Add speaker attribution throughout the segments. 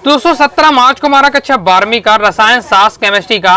Speaker 1: 217 मार्च को हमारा कक्षा 12वीं का रसायन शास्त्र केमिस्ट्री का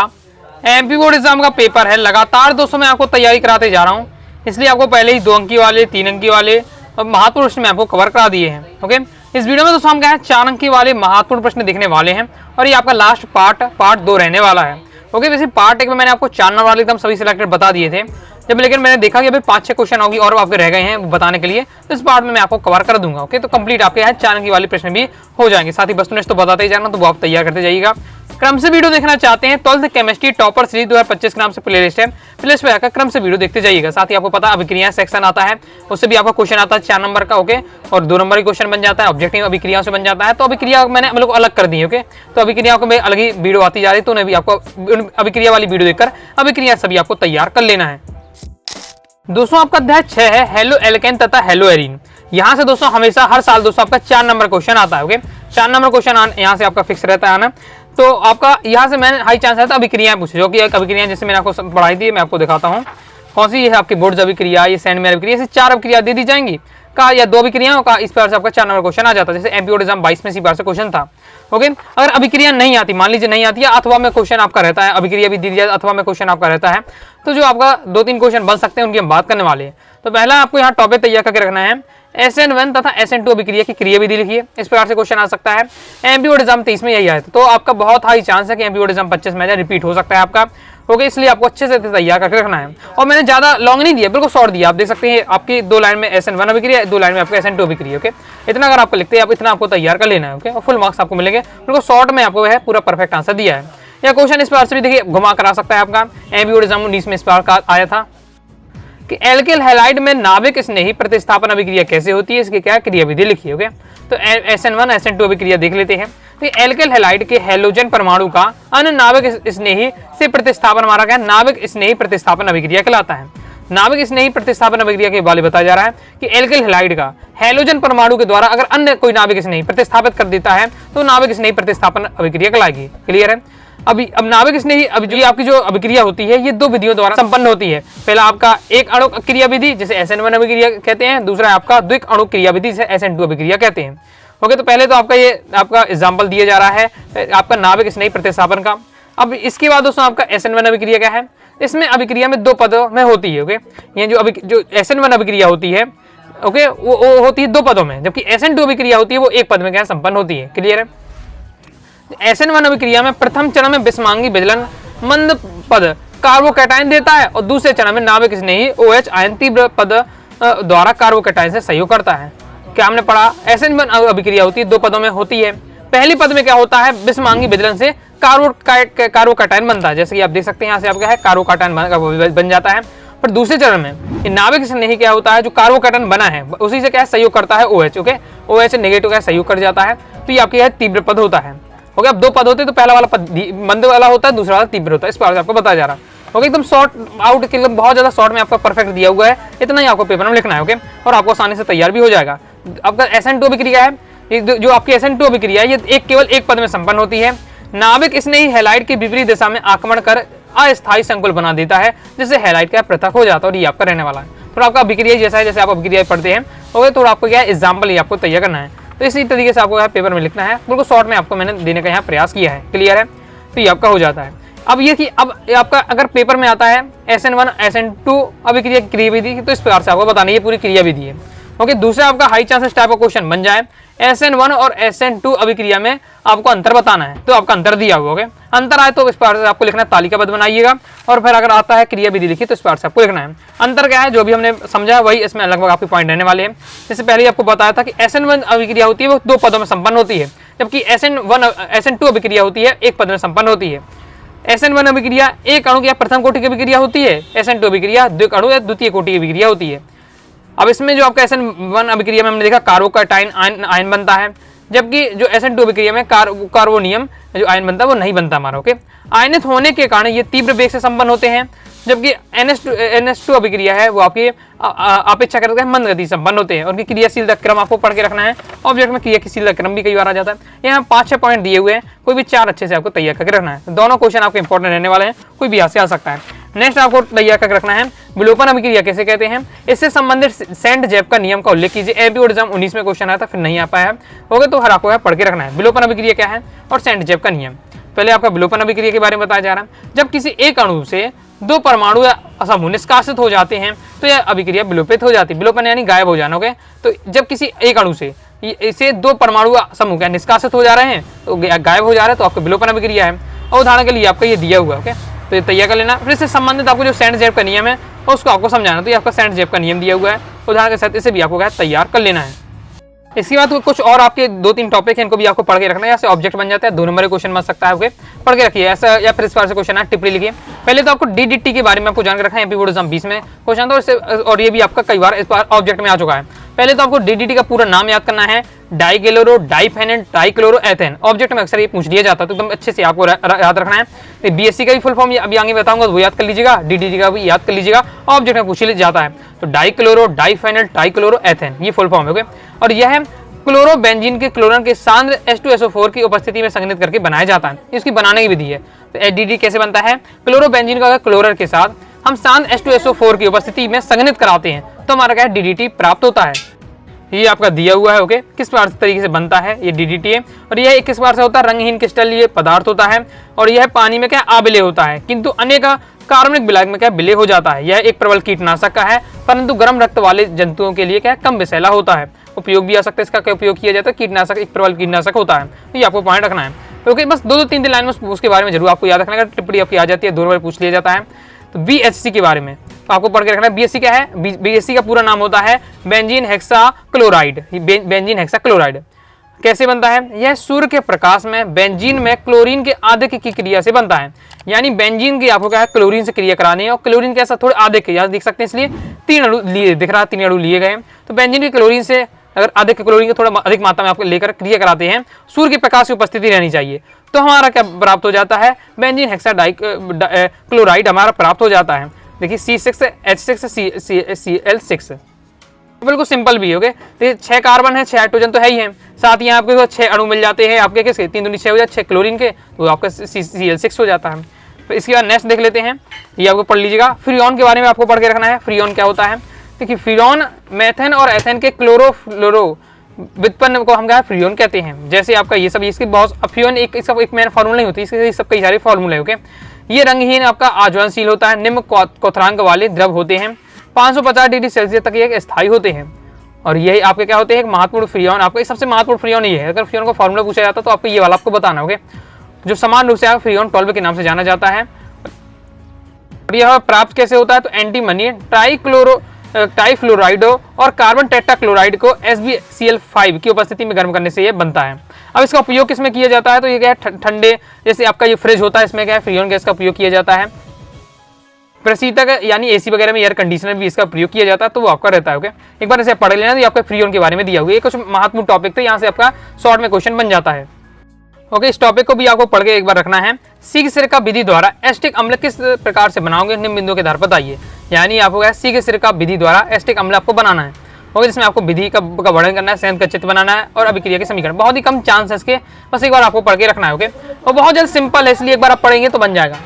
Speaker 1: एमपी बोर्ड एग्जाम का पेपर है। लगातार दोस्तों मैं आपको तैयारी कराते जा रहा हूं, इसलिए आपको पहले ही 2 अंकी वाले, 3 अंकी वाले और महत्वपूर्ण प्रश्न मैं आपको कवर करा दिए हैं। ओके, इस वीडियो में दोस्तों हम क्या है 4 अंकी वाले महत्वपूर्ण प्रश्न देखने वाले हैं और ये आपका लास्ट पार्ट 2 रहने वाला है। ओके, वैसे पार्ट 1 में मैंने आपको 4 नंबर वाले एकदम सभी सिलेक्टेड बता दिए थे, जब लेकिन मैंने देखा कि अभी 5-6 क्वेश्चन होगी और आपके रह गए हैं बताने के लिए, तो इस पार्ट में मैं आपको कवर कर दूंगा। ओके, तो कंप्लीट आपके यहाँ 4 अंकी वाले प्रश्न भी हो जाएंगे। साथ ही वस्तुनिष्ठ तो बताते ही जाना, तो वो आप तैयार करते जाइएगा। क्रम से वीडियो देखना चाहते हैं 12th केमिस्ट्री टॉपर सीरीज 2025 के नाम से प्लेलिस्ट है, प्लेलिस्ट पे आकर क्रम से वीडियो देखते जाइएगा। साथ ही आपको पता अभिक्रिया सेक्शन आता है, उससे भी आपका क्वेश्चन आता है 4 नंबर का। ओके, और 2 नंबर का क्वेश्चन बन जाता है, ऑब्जेक्टिव अभिक्रिया से बन जाता है। तो अभिक्रिया मैंने हम लोग अलग कर दी है। ओके, तो अभिक्रिया को मैं अलग ही वीडियो आती जा रही है, तो उन्हें भी आपको अभिक्रिया वाली वीडियो देखकर अभिक्रिया सभी आपको तैयार कर लेना है। दोस्तों आपका अध्याय 6 है हेलो एल्केन तथा हेलो एरीन। यहाँ से दोस्तों हमेशा हर साल दोस्तों आपका 4 नंबर क्वेश्चन आता है। ओके, 4 नंबर क्वेश्चन यहाँ से आपका फिक्स रहता है ना, तो आपका यहाँ से मैंने हाई चांस है तो अभिक्रियाएं पूछे, जो कि एक अभिक्रिया जैसे मैंने आपको पढ़ाई थी, मैं आपको दिखाता हूँ कौन सी। ये है आपकी बोर्ड्स अभिक्रिया, ये सैंडमेयर अभिक्रिया, ऐसे 4 अभिक्रिया दे दी जाएंगी का या 2 अभिक्रियाओं का। इस प्रकार से आपका 4 नंबर क्वेश्चन आ जाता है। जैसे एमपी बोर्ड एग्जाम 22 में इसी बार से क्वेश्चन था। ओके, अगर अभिक्रिया नहीं आती, मान लीजिए नहीं आती है, अथवा में क्वेश्चन आपका रहता है, अभिक्रिया भी दी जाए अथवा में क्वेश्चन आपका रहता है, तो जो आपका 2-3 क्वेश्चन बन सकते हैं उनकी हम बात करने वाले हैं। तो पहला आपको यहाँ टॉपिक तैयार करके रखना है SN1 तथा SN2 अभिक्रिया की क्रिया विधि लिखिए। इस प्रकार से क्वेश्चन आ सकता है। एमपी बोर्ड एग्जाम 23 में यही आया था, तो आपका बहुत हाई चांस है कि एमपी बोर्ड एग्जाम 25 में रिपीट हो सकता है आपका। ओके, इसलिए आपको अच्छे से तैयार करके रखना है। और मैंने ज्यादा लॉन्ग नहीं दिया, बिल्कुल शॉर्ट दिया। आप देख सकते हैं आपकी 2 लाइन में SN1 अभिक्रिया, 2 लाइन में आपका SN2 अभिक्रिया। ओके, इतना अगर आपको लिखते हैं, आप इतना आपको तैयार कर लेना है। ओके, और फुल मार्क्स आपको मिलेंगे। बिल्कुल शॉर्ट में आपको है पूरा परफेक्ट आंसर दिया है। यह क्वेश्चन इस प्रकार से भी देखिए घुमा करा सकता है आपका। एमपी बोर्ड एग्जाम 19 में इस प्रकार आया था कि एल्किल हैलाइड में नाभिक स्नेही प्रतिस्थापन अभिक्रिया कैसे होती है, इसकी क्या क्रिया विधि लिखिए। ओके, तो SN1 SN2 अभिक्रिया देख लेते हैं। तो एल्किल हैलाइड के हैलोजन परमाणु का अन्य नाभिक स्नेही से प्रतिस्थापन हमारा क्या नाभिक स्नेही प्रतिस्थापन अभिक्रिया कहलाता है। नाभिक स्नेही प्रतिस्थापन अभिक्रिया के बारे में बताया जा रहा है कि एल्किल हैलाइड का हैलोजन परमाणु के द्वारा अगर अन्य कोई नाभिक स्नेही प्रतिस्थापित कर देता है तो नाभिक स्नेही प्रतिस्थापन अभिक्रिया कहलाएगी। क्लियर है? अब नाभिक स्नेही आपकी जो अभिक्रिया होती है ये 2 विधियों द्वारा संपन्न होती है। पहला आपका एक अणु क्रिया विधि जिसे SN1 अभिक्रिया कहते हैं, दूसरा आपका द्विक अणु क्रिया विधि जिसे SN2 अभिक्रिया कहते हैं। ओके, तो पहले तो आपका ये आपका एग्जाम्पल दिया जा रहा है आपका नाभिक स्नेही प्रतिस्थापन का। अब इसके बाद दोस्तों आपका SN1 अभिक्रिया क्या है, इसमें अभिक्रिया में 2 पदों में होती है। ओके, ये जो SN1 अभिक्रिया होती है, ओके, वो होती है 2 पदों में, जबकि SN2 अभिक्रिया होती है वो 1 पद में क्या संपन्न होती है। क्लियर है? SN1 अभिक्रिया में प्रथम चरण में बिस्मांगी विचलन मंद पद कार्बोकैटायन देता है और दूसरे चरण में नाभिक स्नेही OH आयन तीव्र पद द्वारा कार्बोकैटायन से सहयोग करता है। क्या हमने पढ़ा? SN1 अभिक्रिया होती है 2 पदों में होती है। पहली पद में क्या होता है, बिस्मांगी विचलन से कार्बोकैटायन बनता है, जैसे कि आप देख सकते हैं यहाँ से आपका है कार्बोकैटायन बन जाता है। पर दूसरे चरण में नाभिक स्नेही क्या होता है, जो कार्बोकैटायन बना है उसी से क्या सहयोग करता है OH। ओके, OH से नेगेटिव का सहयोग कर जाता है, तो ये आपकी तीव्र पद होता है। ओके, अब 2 पद होते हैं, तो पहला वाला पद मंद वाला होता है, दूसरा वाला तीव्र होता है। इस बार से आपको बताया जा रहा है। ओके, एकदम शॉर्ट आउट के लिए बहुत ज्यादा शॉर्ट में आपका परफेक्ट दिया हुआ है, इतना ही आपको पेपर में लिखना है। ओके, और आपको आसानी से तैयार भी हो जाएगा। आपका SN2 अभिक्रिया है, जो आपकी SN2 अभिक्रिया है ये केवल 1 पद में संपन्न होती है। नाभिक स्नेही हैलाइड की विपरीत दिशा में आक्रमण कर अस्थायी संकुल बना देता है, जिससे हैलाइड का पृथक हो जाता है, और ये आपका रहने वाला है। तो आपका अभिक्रिया जैसा है जैसे आप अभिक्रिया पढ़ते हैं। ओके, तो आपको क्या है एग्जाम्पल ही आपको तैयार करना है, तो इसी तरीके से आपको पेपर में लिखना है। बिल्कुल शॉर्ट में आपको मैंने देने का यहाँ प्रयास किया है। क्लियर है? तो ये आपका हो जाता है। अब ये कि अब आपका अगर पेपर में आता है SN1 SN2 अभिक्रिया की क्रिया विधि, तो इस प्रकार से आपको बतानी है पूरी क्रिया विधि है। ओके, दूसरा आपका हाई चांसेस टाइप का क्वेश्चन बन जाए SN1 और SN2 अभिक्रिया में आपको अंतर बताना है, तो आपका अंतर दिया हुआ। ओके, अंतर आए तो इस प्रकार से आपको लिखना है, तालिकाबद्ध बनाइएगा, और फिर अगर आता है क्रिया विधि लिखिए तो इस प्रकार से आपको लिखना है। अंतर क्या है, जो भी हमने समझा वही इसमें लगभग आपके पॉइंट रहने वाले हैं। जैसे पहले ही आपको बताया था कि SN1 अभिक्रिया होती है वो 2 पदों में संपन्न होती है, जबकि SN2 अभिक्रिया होती है 1 पद में संपन्न होती है। SN1 अभिक्रिया एक अणु की प्रथम कोटि की अभिक्रिया होती है, SN2 अभिक्रिया द्विक अणु या द्वितीय कोटि की अभिक्रिया होती है। अब इसमें जो आपका SN1 अभिक्रिया में हमने देखा कार्बोकैटायन आयन बनता है, जबकि जो SN2 अभिक्रिया में कार्बोनियम जो आयन बनता है वो नहीं बनता हमारा। ओके, आयनित होने के कारण ये तीव्र वेग से संपन्न होते हैं, जबकि NH2 अभिक्रिया है वो आपकी अपेक्षाकृत मंद गति संपन्न होते हैं। उनकी क्रियाशीलता क्रम आपको पढ़ के रखना है। ऑब्जेक्ट में क्रियाशीलता क्रम भी कई बार आ जाता है। यहाँ 5-6 पॉइंट दिए हुए हैं, कोई भी 4 अच्छे से आपको तैयार करके रखना है। दोनों क्वेश्चन आपके इंपॉर्टेंट रहने वाले हैं, कोई भी यहाँ से आ सकता है। नेक्स्ट आपको तैयार करके रखना है विलोपन अभिक्रिया कैसे कहते हैं, इससे संबंधित सेंट जेप का नियम का उल्लेख कीजिए। एमपी बोर्ड एग्जाम 19 में क्वेश्चन आया था, फिर नहीं आ पाया है। ओके, तो हर आपको पढ़ के रखना है विलोपन अभिक्रिया क्या है और सेंट जेप का नियम। पहले आपका विलोपन अभिक्रिया के बारे में बताया जा रहा है। जब किसी एक अणु से दो परमाणु या समूह निष्कासित हो जाते हैं तो यह अभिक्रिया विलोपित हो जाती है। विलोपन यानी गायब हो जाना। ओके, तो जब किसी एक अणु से इसे दो परमाणु समूह क्या निष्कासित हो जा रहे हैं तो गायब हो जा रहे हैं तो आपका विलोपन अभिक्रिया है। और उदाहरण के लिए आपका ये दिया हुआ है। ओके, तो ये तैयार कर लेना। फिर इससे संबंधित आपको जो सेंट जेप का नियम है उसको आपको समझाना। तो ये आपका सेंट जेप का नियम दिया हुआ है, उदाहरण के साथ इसे भी आपको तैयार कर लेना है। इसके बाद कुछ और आपके 2-3 टॉपिक हैं, इनको भी आपको पढ़ के रखना है। ऐसे ऑब्जेक्ट बन जाता है, 2 नंबर का क्वेश्चन बन सकता है। ओके, पढ़ के रखिए ऐसा, या फिर इस बार से क्वेश्चन है टिप्पणी लिखिए। पहले तो आपको डीडीटी के बारे में आपको जान के रखना है। एमपी बोर्ड एग्जाम 20 में क्वेश्चन था और ये भी आपका कई बार इस बार ऑब्जेक्ट में आ चुका है। पहले तो आपको डीडीटी का पूरा नाम याद करना है, डाइक्लोरो डाइफेनेट ट्राइक्लोरोएथेन। ऑब्जेक्ट में अक्सर ये पूछ लिया जाता है, तो एकदम अच्छे से आपको याद रखना है। बीएससी का भी फुल फॉर्म अभी आगे बताऊंगा, वो याद कर लीजिएगा। डीडीटी का भी याद कर लीजिएगा, ऑब्जेक्ट में पूछ लिया जाता है। तो डाइक्लोरो डाइफेनेट ट्राइक्लोरोएथेन ये फुल फॉर्म है। और यह है क्लोरोबेंजीन के क्लोरीन के सांद्र H2SO4 की उपस्थिति में संघनित करके बनाया जाता है। इसकी बनाने की विधि है। तो एडीडी कैसे बनता है, क्लोरोबेंजीन का क्लोरर के साथ हम सांद्र H2SO4 की उपस्थिति में संघनित कराते हैं तो हमारा क्या है डीडीटी प्राप्त होता है। ये आपका दिया हुआ है। ओके, किस प्रकार तरीके से बनता है ये डीडीटी है। और यह किस प्रकार से होता है, रंगहीन क्रिस्टल ये पदार्थ होता है और यह पानी में क्या आबिले होता है, किंतु अनेक कार्बनिक विलायक में क्या विलय हो जाता है। यह एक प्रबल कीटनाशक का है, परंतु गर्म रक्त वाले जंतुओं के लिए क्या कम विषैला होता है। उपयोग भी आ सकता है, इसका क्या उपयोग किया जाता है, कीटनाशक एक प्रबल कीटनाशक होता है। तो ये आपको पॉइंट रखना है। ओके, बस 2-3 लाइन में उसके बारे में जरूर आपको याद रखना है। टिप्पणी आपकी आ जाती है, 2 बार पूछ लिया जाता है। तो बीएचसी के बारे में तो आपको पढ़ के रखना है। बीएचसी क्या है, बीएचसी का पूरा नाम होता है benzene hexa chloride. Benzene hexa chloride कैसे बनता है, यह सूर्य के प्रकाश में बेंजीन में क्लोरीन के आधिक की क्रिया से बनता है। यानी बेंजीन की आपको क्या है क्लोरीन से क्रिया करानी है और क्लोरीन के ऐसा थोड़े आधिक यहाँ देख सकते हैं, इसलिए 3 अणु लिए दिख रहा है, 3 अणु लिए गए। तो बेंजीन की क्लोरीन से अगर अधिक क्लोरीन को थोड़ा अधिक मात्रा में आपको लेकर क्रिया कराते हैं, सूर्य के प्रकाश की उपस्थिति रहनी चाहिए तो हमारा क्या प्राप्त हो जाता है, बेंजीन हेक्सा क्लोराइड हमारा प्राप्त हो जाता है। देखिए C6H6Cl6 बिल्कुल सिंपल भी हो गए। तो 6 कार्बन है, 6 हाइड्रोजन तो है ही है, साथ ही आपके 6 अणु मिल जाते हैं आपके किसके 3 दूनी 6 हो जाए 6 क्लोरीन के, तो आपका Cl6 हो जाता है। तो इसके बाद नेक्स्ट देख लेते हैं, ये आपको पढ़ लीजिएगा। फ्रियोन के बारे में आपको पढ़ के रखना है। फ्रियोन क्या होता है, देखिए फ्रियोन मेथेन और एथेन के क्लोरोफ्लोरो व्युत्पन्न को हम क्या फ्रियोन कहते हैं। जैसे आपका ये सब इसके बहुत फ्रियोन इसका एक मेन फार्मूला नहीं होती, इसके सब कई सारे फार्मूले। ओके, ये रंगहीन आपका आज्वलनशील होता है, निम्न क्वथनांक वाले द्रव होते हैं, 550 डिग्री सेल्सियस तक ये स्थायी होते हैं। और यही आपके क्या होते हैं एक महत्वपूर्ण फ्रियोन। आपका सबसे महत्वपूर्ण फ्रियोन ये है। अगर फ्रियोन का फार्मूला पूछा जाता तो आपको ये वाला आपको बताना। ओके, जो समान रूप से फ्रियोन 12 के नाम से जाना जाता है। और यह प्राप्त कैसे होता है, तो एंटीमनी ट्राइफ्लोराइडो और कार्बन टेट्राक्लोराइड को SbCl5 की उपस्थिति में गर्म करने से यह बनता है। अब इसका उपयोग किसमें किया जाता है, तो ये क्या है ठंडे, जैसे आपका ये फ्रिज होता है, इसमें क्या है फ्रियोन गैस का उपयोग किया जाता है। प्रशीतक यानी एसी वगैरह में एयर कंडीशनर भी इसका प्रयोग किया जाता है, तो वो आपका रहता है। ओके, एक बार इसे पढ़ लेना, तो आपका फ्रियोन के बारे में दिया हुआ है। कुछ महत्वपूर्ण टॉपिक थे, यहाँ से आपका शॉर्ट में क्वेश्चन बन जाता है। ओके, इस टॉपिक को भी आपको पढ़ के एक बार रखना है। सी सिर का विधि द्वारा एस्टिक अम्ल किस प्रकार से बनाओगे, निम्न बिंदुओं के आधार पर बताइए। यानी आपको सी के सिर का विधि द्वारा एस्टिक अम्ल आपको बनाना है। ओके, जिसमें आपको विधि का वर्णन करना है, संयुक्त का चित्र बनाना है और अभिक्रिया के समीकरण। बहुत ही कम चांस है इसके, बस एक बार आपको पढ़ के रखना है। ओके, और बहुत ज़्यादा सिंपल है, इसलिए एक बार आप पढ़ेंगे तो बन जाएगा।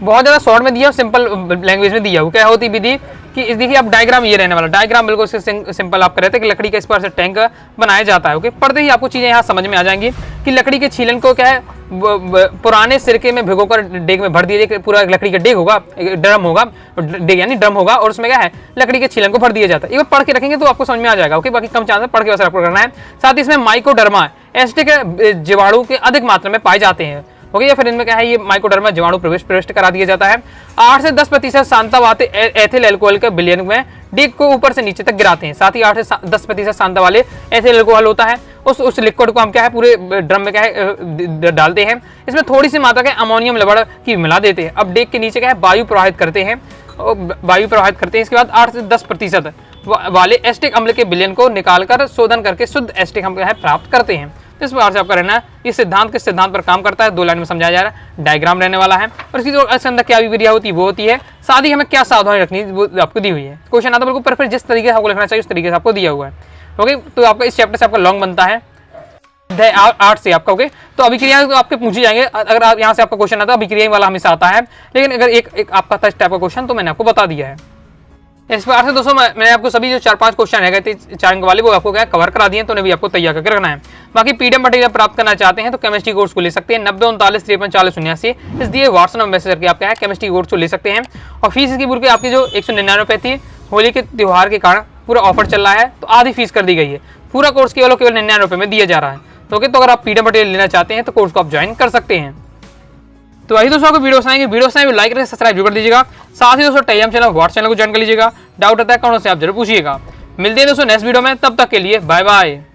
Speaker 1: बहुत ज़्यादा शॉर्ट में दिया, सिंपल लैंग्वेज में दिया हुआ। क्या होती विधि कि इस देखिए आप डायग्राम ये रहने वाला डायग्राम बिल्कुल सिंपल आप रहते हैं कि लकड़ी के इस पर से टैंक बनाया जाता है। ओके, पढ़ते ही आपको चीज़ें यहाँ समझ में आ जाएंगी कि लकड़ी के छीलन को क्या है पुराने सिरके में भिगोकर डेग में भर दिया जाए। पूरा लकड़ी का डेग होगा, ड्रम होगा, डेग यानी ड्रम होगा और उसमें क्या है लकड़ी के छीलन को भर दिया जाता है। एक बार पढ़ के रखेंगे तो आपको समझ में आ जाएगा। ओके, बाकी कम चांस है, पढ़ के वैसे आपको करना है। साथ ही इसमें माइकोडर्मा एस्टिक जीवाणु के अधिक मात्रा में पाए जाते हैं। ओके, या फिर इनमें क्या है ये माइकोडर्मा जीवाणु प्रविष्ट करा दिया जाता है। 8 से 10% सांता वाले एथिल अल्कोहल के विलयन में डिग को ऊपर से नीचे तक गिराते हैं। साथ ही 8 से 10% सांता वाले एथिल अल्कोहल होता है, उस लिक्विड को हम क्या है पूरे ड्रम में क्या है डालते हैं। इसमें थोड़ी सी मात्रा के अमोनियम लवण की मिला देते हैं। अब डेग के नीचे क्या है वायु प्रवाहित करते हैं, इसके बाद 8 से 10% वाले एस्टिक अम्ल के विलयन को निकालकर शोधन करके शुद्ध एस्टिक अम्ल प्राप्त करते हैं। इस प्रकार से आपका रहना है। इस सिद्धांत किस सिद्धांत पर काम करता है 2 लाइन में समझाया जा रहा है। डायग्राम रहने वाला है और इसकी जो अंदर क्या विक्रिया होती है वो होती है। साथ ही हमें क्या सावधानी रखनी है वो आपको दी हुई है। क्वेश्चन आता है बिल्कुल परफेक्ट जिस तरीके से आपको लिखना चाहिए उस तरीके से आपको दिया हुआ है। ओके, तो आपका इस चैप्टर से आपका लॉन्ग बनता है अध्याय 8 से आपका। ओके, तो अभिक्रिया तो आपके पूछे जाएंगे, अगर आप यहाँ से आपका क्वेश्चन आता है अभिक्रिया वाला हमेशा आता है, लेकिन अगर एक आपका था इस टाइप का क्वेश्चन तो मैंने आपको बता दिया है। इस प्रकार से दोस्तों मैंने आपको सभी जो 4-5 क्वेश्चन रह गए थे 4 अंक वाले वो आपको क्या कवर करा दिए, तो उन्हें भी आपको तैयार करके रखना है। बाकी पीडीएफ मटेरियल प्राप्त करना चाहते हैं तो केमिस्ट्री कोर्स को ले सकते हैं 90 39 53 40 89 इस दिए व्हाट्सएप में मैसेज करके आप क्या है केमिस्ट्री कोर्स को ले सकते हैं। और फीस इसकी पूरी आपकी जो 199 रुपये थी, होली के त्यौहार के कारण पूरा ऑफर चल रहा है तो आधी फीस कर दी गई है, पूरा कोर्स केवल 99 रुपये में दिया जा रहा है। तो अगर आप पीडीएफ मटेरियल लेना चाहते हैं तो कोर्स को आप ज्वाइन कर सकते हैं। तो वही दोस्तों आपको वीडियो आएंगे, लाइक करके सब्सक्राइब जरूर कर दीजिएगा। साथ ही दोस्तों टेलीग्राम चैनल व्हाट्सएप चैनल को ज्वाइन कर लीजिएगा। डाउट आता है कौन से आप जरूर पूछिएगा। मिलते हैं दोस्तों नेक्स्ट वीडियो में, तब तक के लिए बाय बाय।